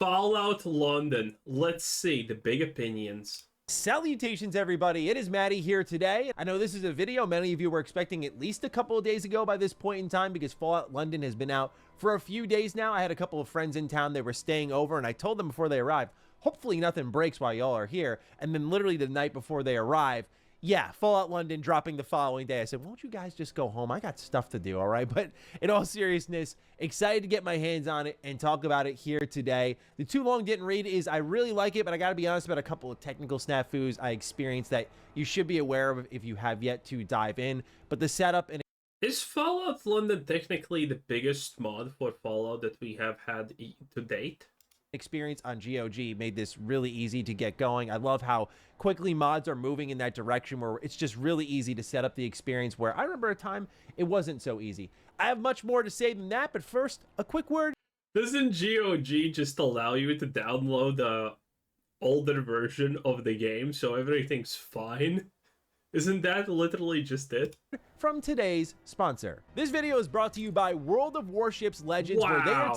Fallout London. Let's see the big opinions. Salutations, everybody. It is Maddie here today. I know this is a video many of you were expecting at least a couple of days ago by this point in time, because Fallout London has been out for a few days now. I had a couple of friends in town. They were staying over, and I told them before they arrived, hopefully nothing breaks while y'all are here. And then literally the night before they arrive, yeah, Fallout London dropping the following day. I said, won't you guys just go home? I got stuff to do, all right? But in all seriousness, excited to get my hands on it and talk about it here today. The too long didn't read is I really like it, but I got to be honest about a couple of technical snafus I experienced that you should be aware of if you have yet to dive in. But the setup and Is Fallout London technically the biggest mod for Fallout that we have had to date? experience on GOG made this really easy to get going. I love how quickly mods are moving in that direction where it's just really easy to set up the experience, where I remember a time it wasn't so easy. I have much more to say than that, but first, a quick word. Doesn't GOG just allow you to download the older version of the game so everything's fine? Isn't that literally just it? From today's sponsor. This video is brought to you by World of Warships Legends, where they are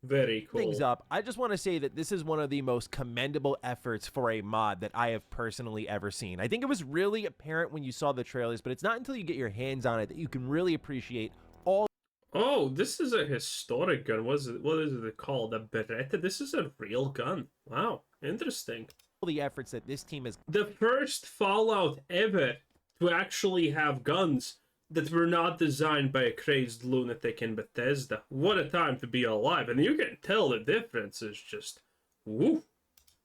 very cool. things up. I just want to say that this is one of the most commendable efforts for a mod that I have personally ever seen. I think it was really apparent when you saw the trailers, but it's not until you get your hands on it that you can really appreciate all. Oh, this is a historic gun. What is it called? A Beretta? This is a real gun. Wow, interesting. The efforts that this team has. The first Fallout ever to actually have guns that were not designed by a crazed lunatic in Bethesda. What a time to be alive. And you can tell the difference is just, woo.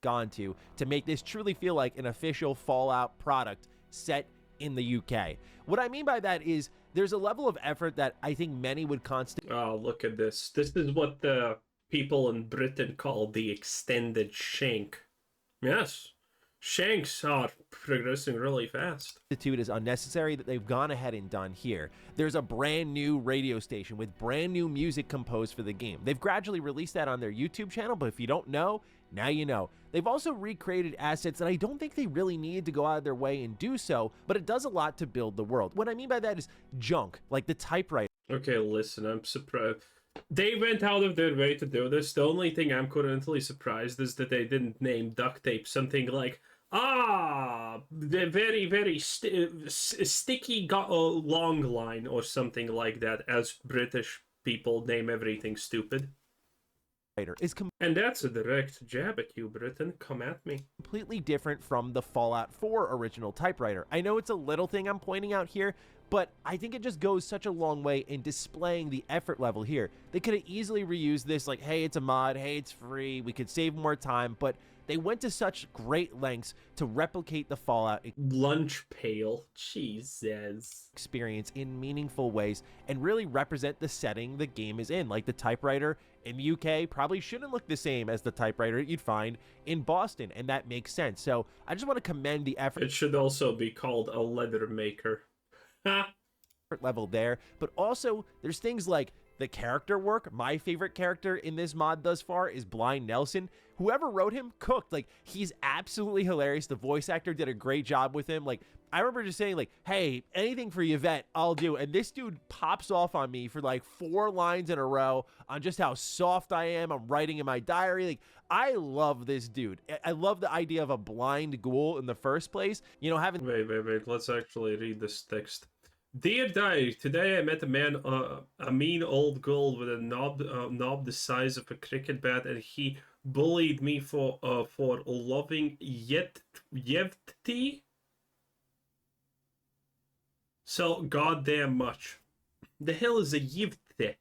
Gone to make this truly feel like an official Fallout product set in the UK. What I mean by that is there's a level of effort that I think many would constantly. Oh, look at this. This is what the people in Britain call the extended shank. Yes. Shanks are progressing really fast. Is unnecessary that they've gone ahead and done here. There's a brand new radio station with brand new music composed for the game. They've gradually released that on their YouTube channel, but if you don't know, now you know. They've also recreated assets that I don't think they really needed to go out of their way and do so, but it does a lot to build the world. What I mean by that is junk, like the typewriter. Okay, listen, I'm surprised. They went out of their way to do this. The only thing I'm currently surprised is that they didn't name duct tape something like, the very, very sticky long line or something like that, as British people name everything stupid. And that's a direct jab at you, Britain. Come at me. Completely different from the Fallout 4 original typewriter. I know it's a little thing I'm pointing out here, but I think it just goes such a long way in displaying the effort level here. They could have easily reused this, like, hey, it's a mod, hey, it's free, we could save more time, but they went to such great lengths to replicate the Fallout lunch pail, Jesus, experience in meaningful ways and really represent the setting the game is in. Like the typewriter in the UK probably shouldn't look the same as the typewriter you'd find in Boston, and that makes sense. So I just want to commend the effort. It should also be called a leather maker. Level there, but also there's things like the character work. My favorite character in this mod thus far is Blind Nelson. Whoever wrote him cooked. Like, he's absolutely hilarious. The voice actor did a great job with him. Like, I remember just saying, like, hey, anything for Yvette, I'll do. And this dude pops off on me for like 4 lines in a row on just how soft I am. I'm writing in my diary. Like, I love this dude. I love the idea of a blind ghoul in the first place. You know, having... Wait. Let's actually read this text. Dear Diary, today I met a man, a mean old ghoul with a knob the size of a cricket bat, and he bullied me for loving Yevti so goddamn much. The hell is a Yevti?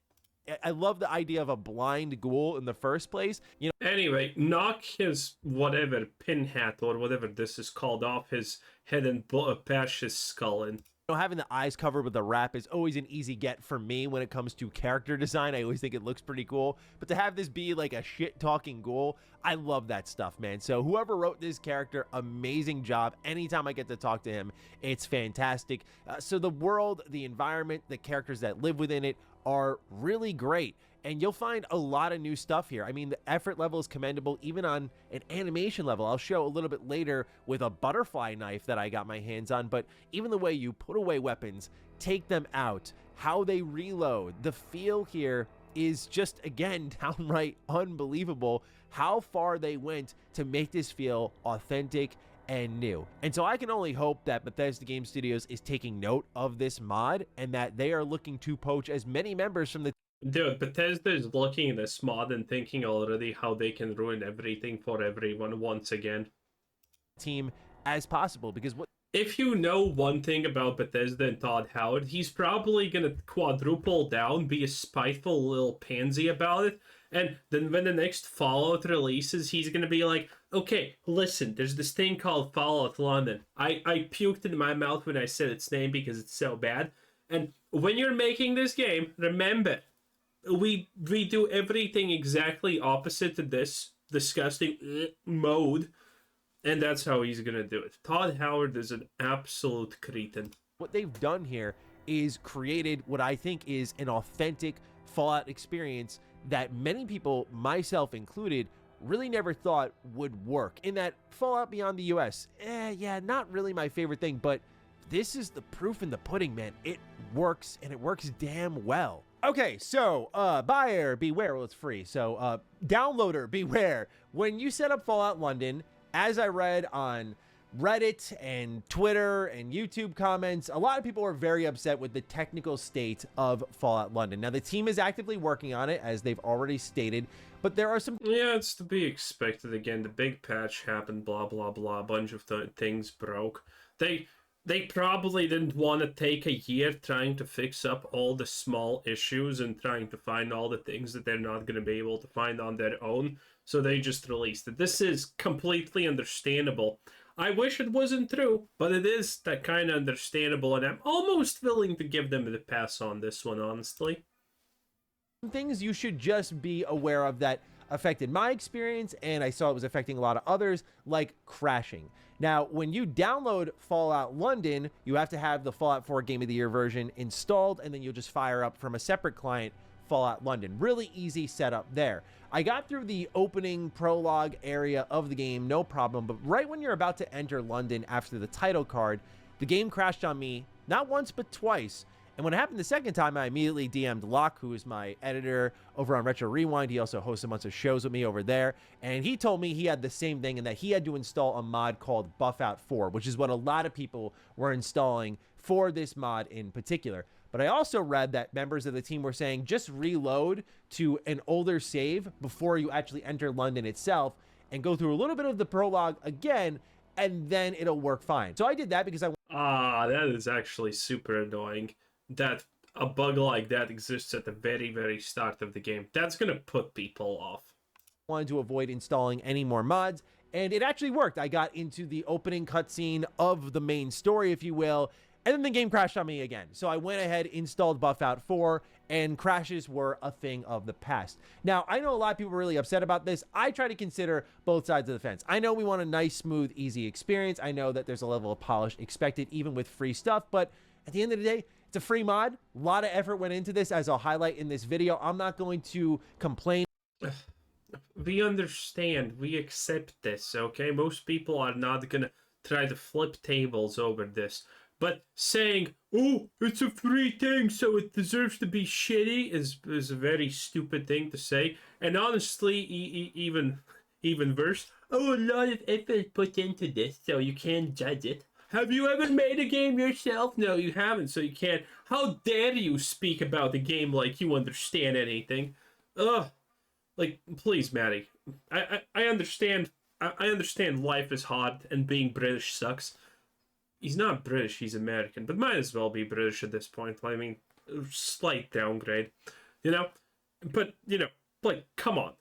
I love the idea of a blind ghoul in the first place. You know. Anyway, knock his whatever pin hat or whatever this is called off his head and bash his skull in. Having the eyes covered with a wrap is always an easy get for me when it comes to character design. I always think it looks pretty cool, but to have this be like a shit-talking ghoul, I love that stuff, man. So whoever wrote this character, amazing job. Anytime I get to talk to him, it's fantastic. So the world, the environment, the characters that live within it are really great. And you'll find a lot of new stuff here. I mean, the effort level is commendable, even on an animation level. I'll show a little bit later with a butterfly knife that I got my hands on, but even the way you put away weapons, take them out, how they reload, the feel here is just, again, downright unbelievable how far they went to make this feel authentic and new. And so I can only hope that Bethesda Game Studios is taking note of this mod and that they are looking to poach as many members from the Dude, Bethesda is looking at this mod and thinking already how they can ruin everything for everyone once again. team as possible, because what if you know one thing about Bethesda and Todd Howard, he's probably gonna quadruple down, be a spiteful little pansy about it, and then when the next Fallout releases, he's gonna be like, okay, listen, there's this thing called Fallout London. I puked in my mouth when I said its name because it's so bad. And when you're making this game, remember, we do everything exactly opposite to this disgusting mode. And that's how he's going to do it. Todd Howard is an absolute cretin. what they've done here is created what I think is an authentic Fallout experience that many people, myself included, really never thought would work. In that Fallout Beyond the US, yeah, not really my favorite thing, but this is the proof in the pudding, man. It works, and it works damn well. Okay, so buyer beware. Well, it's free. So downloader beware. When you set up Fallout London, as I read on Reddit and Twitter and YouTube comments, a lot of people are very upset with the technical state of Fallout London. Now, the team is actively working on it, as they've already stated, but there are some... Yeah, it's to be expected. Again, the big patch happened, blah, blah, blah. A bunch of things broke. They probably didn't want to take a year trying to fix up all the small issues and trying to find all the things that they're not going to be able to find on their own. So they just released it. This is completely understandable. I wish it wasn't true, but it is that kind of understandable, and I'm almost willing to give them the pass on this one, honestly. Things you should just be aware of that affected my experience, and I saw it was affecting a lot of others, like crashing. Now, when you download Fallout London, you have to have the Fallout 4 Game of the Year version installed, and then you'll just fire up from a separate client Fallout London. Really easy setup there. I got through the opening prologue area of the game, no problem, but right when you're about to enter London after the title card, the game crashed on me, not once, but twice. And when it happened the second time, I immediately DM'd Locke, who is my editor over on Retro Rewind. He also hosts a bunch of shows with me over there. And he told me he had the same thing and that he had to install a mod called Buffout 4, which is what a lot of people were installing for this mod in particular. But I also read that members of the team were saying just reload to an older save before you actually enter London itself and go through a little bit of the prologue again, and then it'll work fine. So I did that because that is actually super annoying. That a bug like that exists at the very, very start of the game. That's gonna put people off. Wanted to avoid installing any more mods, and it actually worked. I got into the opening cutscene of the main story, if you will, and then the game crashed on me again. So I went ahead, installed Buffout 4, and crashes were a thing of the past. Now, I know a lot of people are really upset about this. I try to consider both sides of the fence. I know we want a nice, smooth, easy experience. I know that there's a level of polish expected even with free stuff, but at the end of the day, it's a free mod. A lot of effort went into this, as I'll highlight in this video. I'm not going to complain. We understand. We accept this, okay? Most people are not gonna try to flip tables over this. But saying, oh, it's a free thing, so it deserves to be shitty is a very stupid thing to say. And honestly, even worse, oh, a lot of effort put into this, so you can't judge it. Have you ever made a game yourself? No, you haven't, so you can't. How dare you speak about the game like you understand anything? Ugh. Like, please, Maddie. I understand. I understand life is hard and being British sucks. He's not British, he's American, but might as well be British at this point. I mean, slight downgrade, you know? But, you know, like, come on.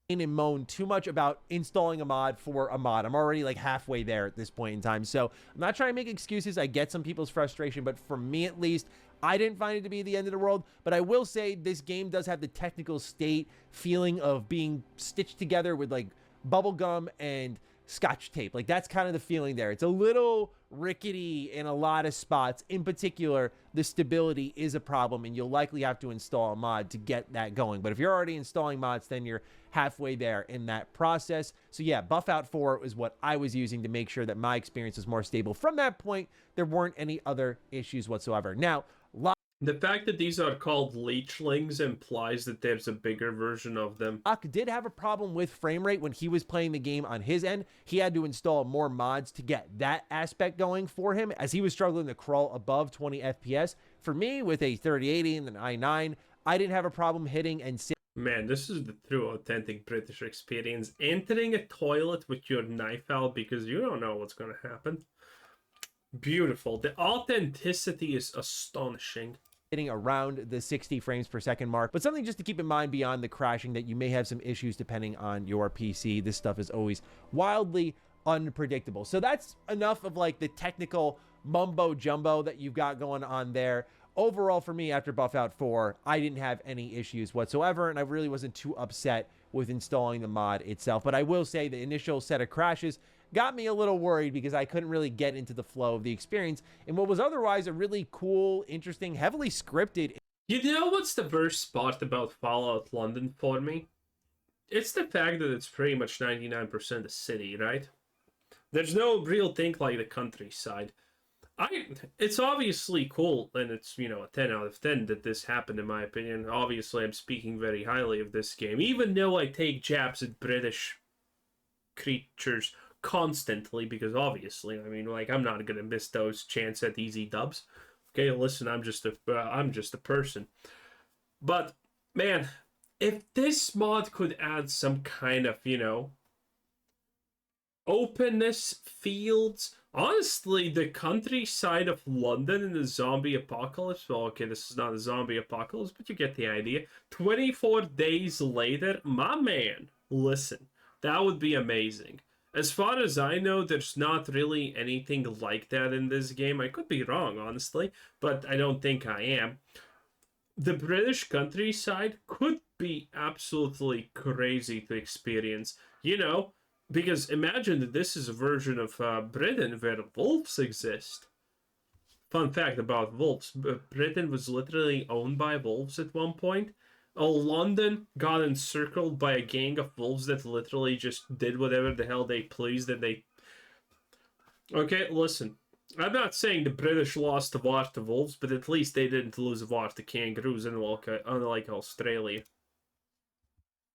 And moan too much about installing a mod for a mod. I'm already like halfway there at this point in time. So I'm not trying to make excuses. I get some people's frustration, but for me at least, I didn't find it to be the end of the world. But I will say this game does have the technical state feeling of being stitched together with like bubble gum and Scotch tape. Like, that's kind of the feeling there. It's a little rickety in a lot of spots. In particular, the stability is a problem, and you'll likely have to install a mod to get that going. But if you're already installing mods, then you're halfway there in that process. So yeah, Buffout 4 is what I was using to make sure that my experience is more stable. From that point, there weren't any other issues whatsoever. Now, The fact that these are called leechlings implies that there's a bigger version of them. Did have a problem with frame rate when he was playing the game on his end. He had to install more mods to get that aspect going for him, as he was struggling to crawl above 20 FPS. For me, with a 3080 and an i9, I didn't have a problem hitting and sitting. Man, this is the true authentic British experience. Entering a toilet with your knife out because you don't know what's going to happen. Beautiful. The authenticity is astonishing. Hitting around the 60 frames per second mark, but something just to keep in mind beyond the crashing, that you may have some issues depending on your PC. This stuff is always wildly unpredictable. So that's enough of like the technical mumbo jumbo that you've got going on there. Overall, for me, after Buff Out 4, I didn't have any issues whatsoever, and I really wasn't too upset with installing the mod itself. But I will say the initial set of crashes got me a little worried because I couldn't really get into the flow of the experience in what was otherwise a really cool, interesting, heavily scripted. You know what's the worst spot about Fallout London for me? It's the fact that it's pretty much 99% a city, right? There's no real thing like the countryside. It's obviously cool, and it's, you know, a 10 out of 10 that this happened, in my opinion. Obviously, I'm speaking very highly of this game, even though I take jabs at British creatures constantly, because obviously, I mean, like, I'm not gonna miss those chance at easy dubs. Okay, listen, I'm just a person. But man, if this mod could add some kind of, you know, openness, fields, honestly, the countryside of London in the zombie apocalypse. Well, okay, this is not a zombie apocalypse, but you get the idea. 24 days later, my man, listen, that would be amazing. As far as I know, there's not really anything like that in this game. I could be wrong, honestly, but I don't think I am. The British countryside could be absolutely crazy to experience, you know, because imagine that this is a version of Britain where wolves exist. Fun fact about wolves, Britain was literally owned by wolves at one point. London got encircled by a gang of wolves that literally just did whatever the hell they pleased, and they... Okay, listen. I'm not saying the British lost the war to wolves, but at least they didn't lose the war to kangaroos, unlike Australia.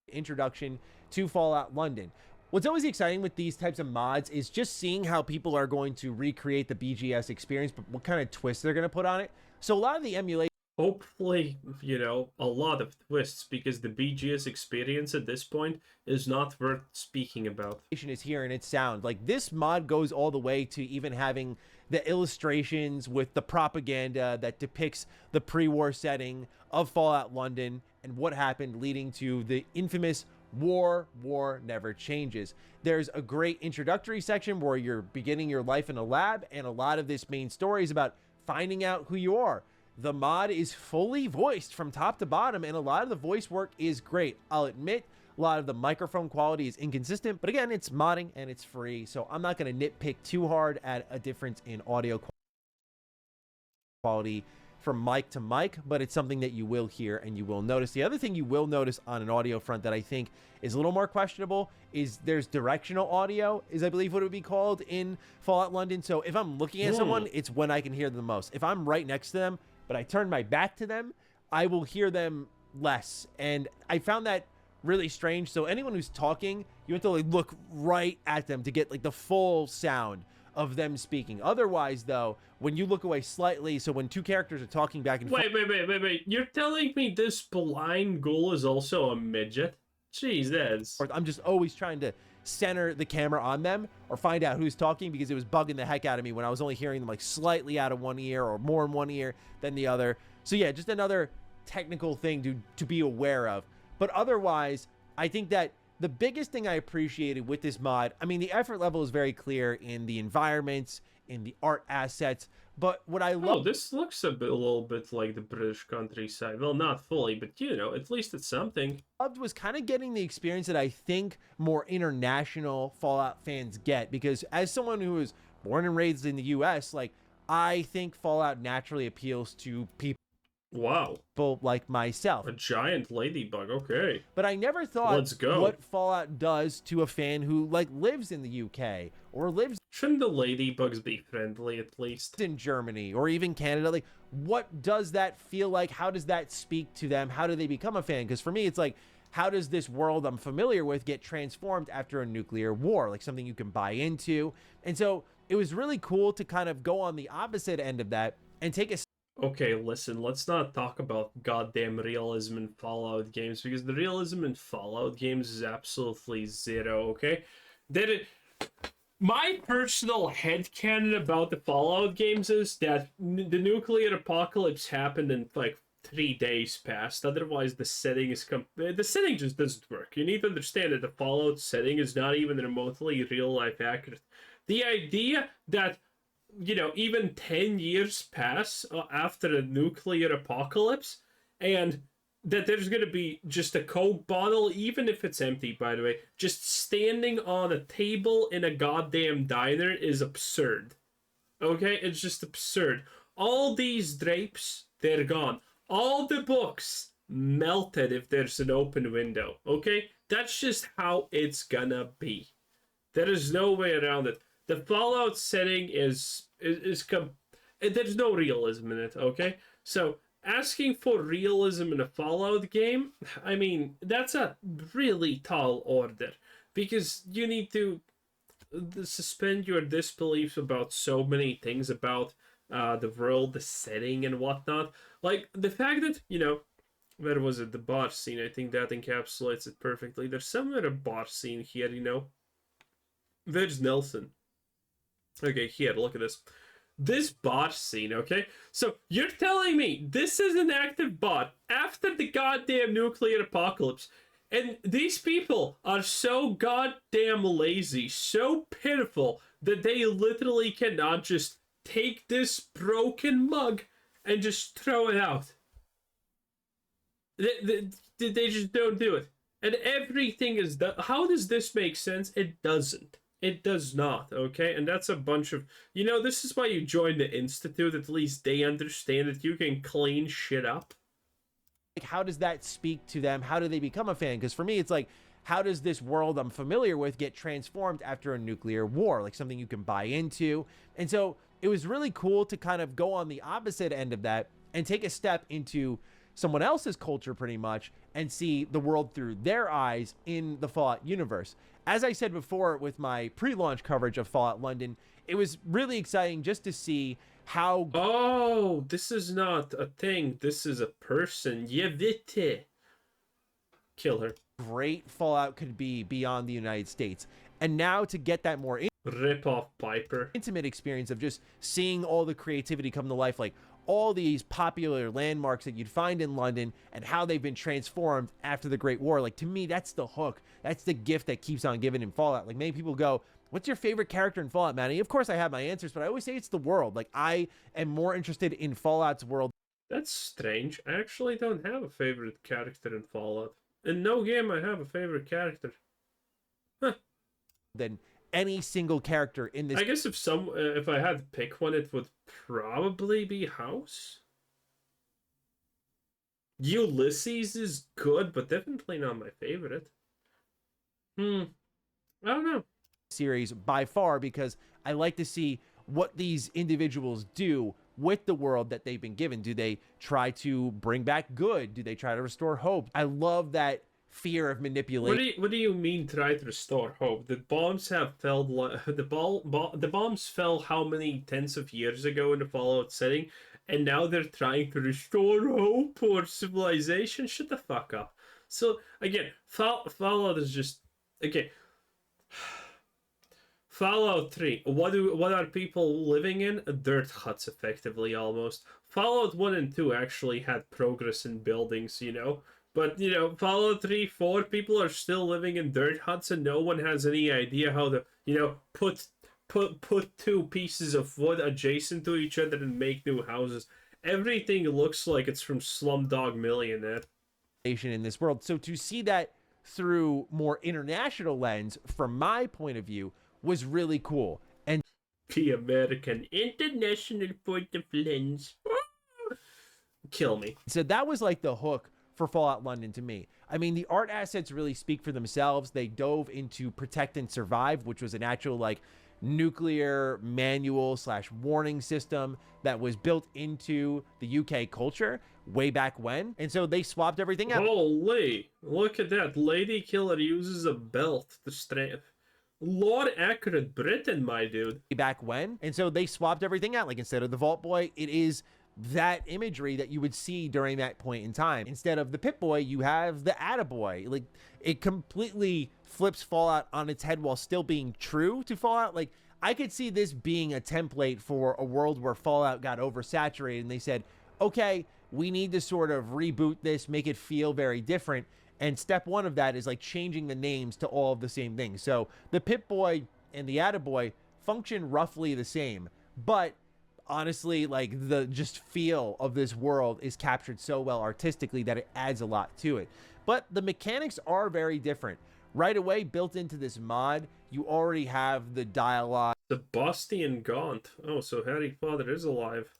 Introduction to Fallout London. What's always exciting with these types of mods is just seeing how people are going to recreate the BGS experience, but what kind of twist they're going to put on it. So a lot of the emulation, hopefully, you know, a lot of twists, because the BGS experience at this point is not worth speaking about. Is here in its sound. Like, this mod goes all the way to even having the illustrations with the propaganda that depicts the pre-war setting of Fallout London and what happened, leading to the infamous war never changes. There's a great introductory section where you're beginning your life in a lab, and a lot of this main story is about finding out who you are. The mod is fully voiced from top to bottom, and a lot of the voice work is great. I'll admit a lot of the microphone quality is inconsistent, but again, it's modding and it's free, so I'm not going to nitpick too hard at a difference in audio quality from mic to mic, but it's something that you will hear and you will notice. The other thing you will notice on an audio front that I think is a little more questionable is there's directional audio, is I believe what it would be called in Fallout London. So if I'm looking at someone, it's when I can hear them the most. If I'm right next to them, but I turn my back to them, I will hear them less. And I found that really strange. So anyone who's talking, you have to like look right at them to get like the full sound of them speaking. Otherwise, though, when you look away slightly, so when two characters are talking back and forth... Wait. You're telling me this blind ghoul is also a midget? Jeez, that's... I'm just always trying to center the camera on them or find out who's talking, because it was bugging the heck out of me when I was only hearing them like slightly out of one ear or more in one ear than the other. So yeah, just another technical thing to be aware of. But otherwise, I think that the biggest thing I appreciated with this mod, I mean, the effort level is very clear in the environments, in the art assets, but what I love... Oh, this looks a little bit like the British countryside. Well, not fully, but, you know, at least it's something. Loved was kind of getting the experience that I think more international Fallout fans get, because as someone who was born and raised in the US, like, I think Fallout naturally appeals to people... Wow. like myself. A giant ladybug, okay. But I never thought Let's go. what Fallout does to a fan who like lives in the UK or lives Shouldn't the ladybugs be friendly at least? in Germany or even Canada. Like, what does that feel like? How does that speak to them? How do they become a fan? Because for me, it's like, how does this world I'm familiar with get transformed after a nuclear war? Like something you can buy into. And so it was really cool to kind of go on the opposite end of that and take a Okay, listen, let's not talk about goddamn realism in Fallout games, because the realism in Fallout games is absolutely zero, okay? My personal headcanon about the Fallout games is that the nuclear apocalypse happened in like 3 days past. Otherwise, the setting is the setting just doesn't work. You need to understand that the Fallout setting is not even remotely real life accurate. The idea that, you know, even 10 years pass after a nuclear apocalypse, and that there's going to be just a Coke bottle, even if it's empty, by the way, just standing on a table in a goddamn diner is absurd. Okay? It's just absurd. All these drapes, they're gone. All the books melted if there's an open window. Okay? That's just how it's gonna be. There is no way around it. The Fallout setting is there's no realism in it, okay? So asking for realism in a Fallout game, I mean, that's a really tall order, because you need to suspend your disbelief about so many things about the world, the setting, and whatnot. Like the fact that, you know, where was it? The bar scene. I think that encapsulates it perfectly. There's somewhere a bar scene here, you know. Where's Nelson? Okay, here, look at this. This bot scene, okay? So, you're telling me this is an active bot after the goddamn nuclear apocalypse, and these people are so goddamn lazy, so pitiful, that they literally cannot just take this broken mug and just throw it out. They just don't do it. And everything is done. How does this make sense? It doesn't. It does not, okay? And that's a bunch of... You know, this is why you join the Institute. At least they understand that you can clean shit up. Like, how does that speak to them? How do they become a fan? Because for me, it's like, how does this world I'm familiar with get transformed after a nuclear war? Like something you can buy into. And so it was really cool to kind of go on the opposite end of that and take a step into someone else's culture pretty much and see the world through their eyes in the Fallout universe. As I said before with my pre-launch coverage of Fallout London, it was really exciting just to see how... Oh, this is not a thing. This is a person. Yevite. Kill her. Great Fallout could be beyond the United States. And now to get that more Rip off Piper. Intimate experience of just seeing all the creativity come to life, like all these popular landmarks that you'd find in London and how they've been transformed after the Great War. Like, to me, that's the hook. That's the gift that keeps on giving in Fallout. Like, many people go, what's your favorite character in Fallout, Manny? Of course I have my answers, but I always say it's the world. Like, I am more interested in Fallout's world. That's strange. I actually don't have a favorite character in Fallout. In no game I have a favorite character. Huh. Than any single character in this. I guess if I had to pick one, it would probably be House. Ulysses is good, but definitely not my favorite. I don't know. Series by far, because I like to see what these individuals do with the world that they've been given. Do they try to bring back good? Do they try to restore hope? I love that fear of manipulation. What do you mean try to restore hope? The bombs have fell. The bombs fell how many tens of years ago in the Fallout setting, and now they're trying to restore hope or civilization. Shut the fuck up. So again, Fallout is just okay. Fallout 3. What are people living in? Dirt huts, effectively, almost. Fallout 1 and 2 actually had progress in buildings, you know. But, you know, Fallout 3, 4, people are still living in dirt huts and no one has any idea how to, you know, put two pieces of wood adjacent to each other and make new houses. Everything looks like it's from Slumdog Millionaire. In this world. So to see that through more international lens, from my point of view, was really cool. And the American international point of lens. Kill me. So that was like the hook for Fallout London to me. I mean, the art assets really speak for themselves. They dove into Protect and Survive, which was an actual like nuclear manual slash warning system that was built into the UK culture way back when. And so they swapped everything out. Holy, look at that. Lady Killer uses a belt to strap. Lord accurate Britain, my dude. Back when. And so they swapped everything out. Like instead of the Vault Boy, it is that imagery that you would see during that point in time. Instead of the Pip-Boy, you have the Attaboy. Like, it completely flips Fallout on its head while still being true to Fallout. Like, I could see this being a template for a world where Fallout got oversaturated and they said, okay, we need to sort of reboot this, make it feel very different. And step one of that is like changing the names to all of the same things. So the Pip-Boy and the Attaboy function roughly the same, but honestly, like the just feel of this world is captured so well artistically that it adds a lot to it. But the mechanics are very different. Right away, built into this mod, you already have the dialogue. Sebastian Gaunt. Oh, so Harry Potter is alive.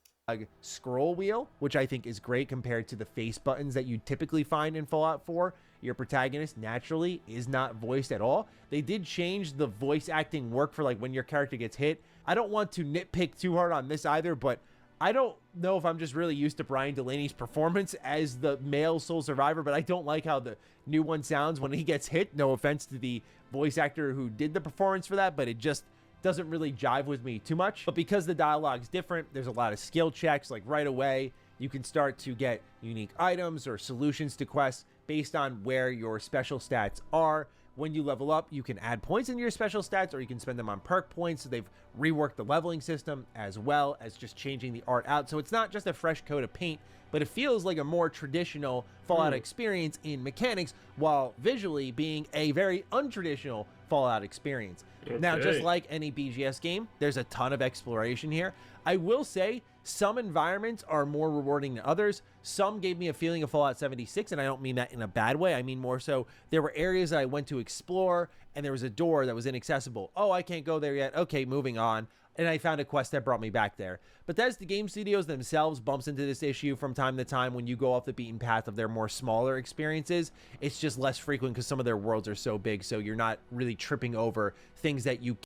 Scroll wheel, which I think is great compared to the face buttons that you typically find in Fallout 4. Your protagonist naturally is not voiced at all. They did change the voice acting work for like when your character gets hit. I don't want to nitpick too hard on this either, but I don't know if I'm just really used to Brian Delaney's performance as the male sole survivor, but I don't like how the new one sounds when he gets hit. No offense to the voice actor who did the performance for that, but it just doesn't really jive with me too much. But because the dialogue's different, there's a lot of skill checks. Like right away, you can start to get unique items or solutions to quests based on where your special stats are. When you level up, you can add points into your special stats or you can spend them on perk points. So they've reworked the leveling system as well as just changing the art out. So it's not just a fresh coat of paint, but it feels like a more traditional Fallout experience in mechanics while visually being a very untraditional Fallout experience. Okay. Now, just like any BGS game, there's a ton of exploration here. I will say some environments are more rewarding than others. Some gave me a feeling of Fallout 76, and I don't mean that in a bad way. I mean more so there were areas that I went to explore, and there was a door that was inaccessible. Oh, I can't go there yet. Okay, moving on. And I found a quest that brought me back there. Bethesda Game Studios themselves bumps into this issue from time to time when you go off the beaten path of their more smaller experiences. It's just less frequent because some of their worlds are so big, so you're not really tripping over things that you...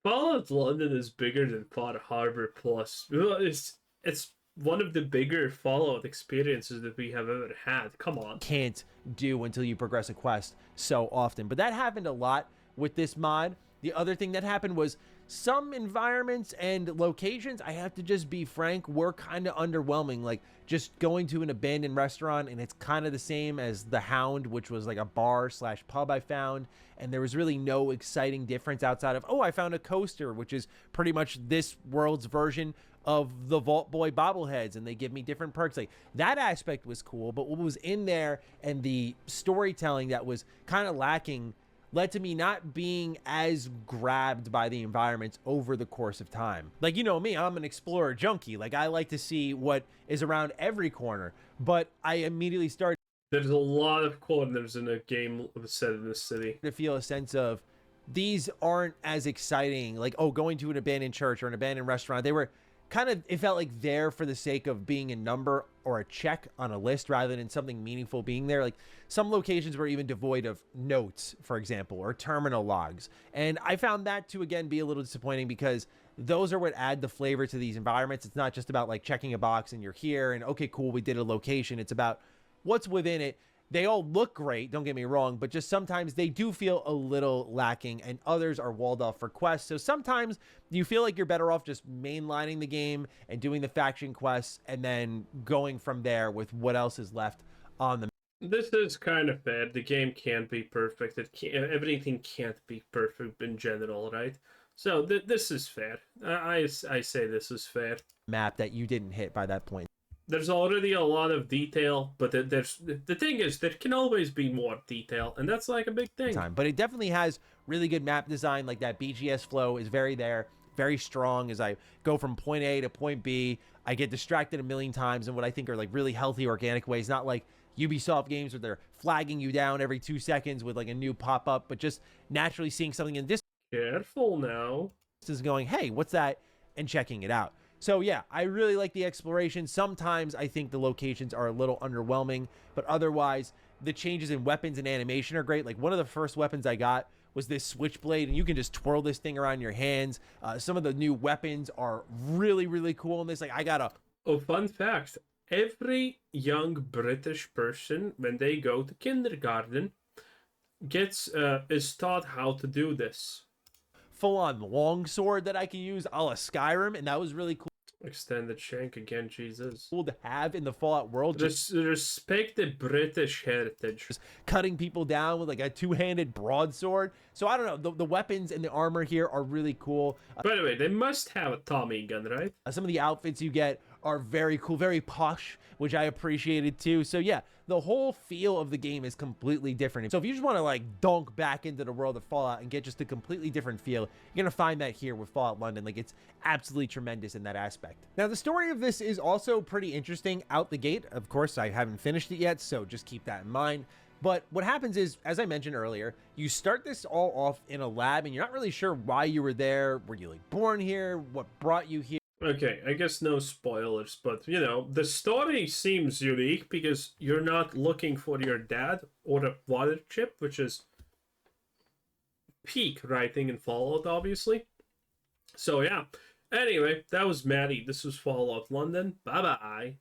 Fallout London is bigger than Pod Harbor Plus. It's one of the bigger Fallout experiences that we have ever had. Come on. Can't do until you progress a quest so often. But that happened a lot with this mod. The other thing that happened was some environments and locations, I have to just be frank, were kind of underwhelming. Like just going to an abandoned restaurant and it's kind of the same as the Hound, which was like a bar slash pub I found. And there was really no exciting difference outside of, oh, I found a coaster, which is pretty much this world's version of the Vault Boy bobbleheads, and they give me different perks. Like that aspect was cool, but what was in there and the storytelling that was kind of lacking led to me not being as grabbed by the environments over the course of time. Like, you know me, I'm an explorer junkie. Like I like to see what is around every corner, but I immediately started... There's a lot of corners in a game set in this city. To feel a sense of these aren't as exciting. Like, oh, going to an abandoned church or an abandoned restaurant. They were kind of, it felt like there for the sake of being a number or a check on a list rather than something meaningful being there. Like some locations were even devoid of notes, for example, or terminal logs. And I found that to, again, be a little disappointing because those are what add the flavor to these environments. It's not just about like checking a box and you're here and okay, cool, we did a location. It's about what's within it. They all look great, don't get me wrong, but just sometimes they do feel a little lacking and others are walled off for quests. So sometimes you feel like you're better off just mainlining the game and doing the faction quests and then going from there with what else is left on the... This is kind of bad. The game can't be perfect. Everything can't be perfect in general, right? So this is fair. I say this is fair. Map that you didn't hit by that point. There's already a lot of detail, but the thing is, there can always be more detail, and that's like a big thing. But it definitely has really good map design. Like that BGS flow is very strong as I go from point A to point B. I get distracted a million times in what I think are like really healthy, organic ways. Not like Ubisoft games where they're flagging you down every 2 seconds with like a new pop-up, but just naturally seeing something in this... Careful now. Is going, hey, what's that? And checking it out. So yeah, I really like the exploration. Sometimes I think the locations are a little underwhelming, but otherwise The changes in weapons and animation are great. Like one of the first weapons I got was this switchblade, and you can just twirl this thing around your hands. Some of the new weapons are really, really cool in this. Like I got a Oh, fun fact. Every young British person, when they go to kindergarten, is taught how to do this. full-on long sword that I can use a la Skyrim, and that was really cool Extended shank again, Jesus. to have in the Fallout world. Respect the British heritage. Just cutting people down with like a two-handed broadsword. So I don't know, the weapons and the armor here are really cool. By the way, they must have a Tommy gun, right? Some of the outfits you get are very cool, very posh, which I appreciated too. So yeah, the whole feel of the game is completely different. So if you just want to like dunk back into the world of Fallout and get just a completely different feel, you're gonna find that here with Fallout London. Like it's absolutely tremendous in that aspect. Now the story of this is also pretty interesting out the gate. Of course, I haven't finished it yet, so just keep that in mind. But what happens is, as I mentioned earlier, you start this all off in a lab and you're not really sure why you were there. Were you like born here? What brought you here? Okay, I guess no spoilers, but you know, the story seems unique because you're not looking for your dad or a water chip, which is peak writing in Fallout, obviously. So yeah. Anyway, that was Maddie. This was Fallout London. Bye bye.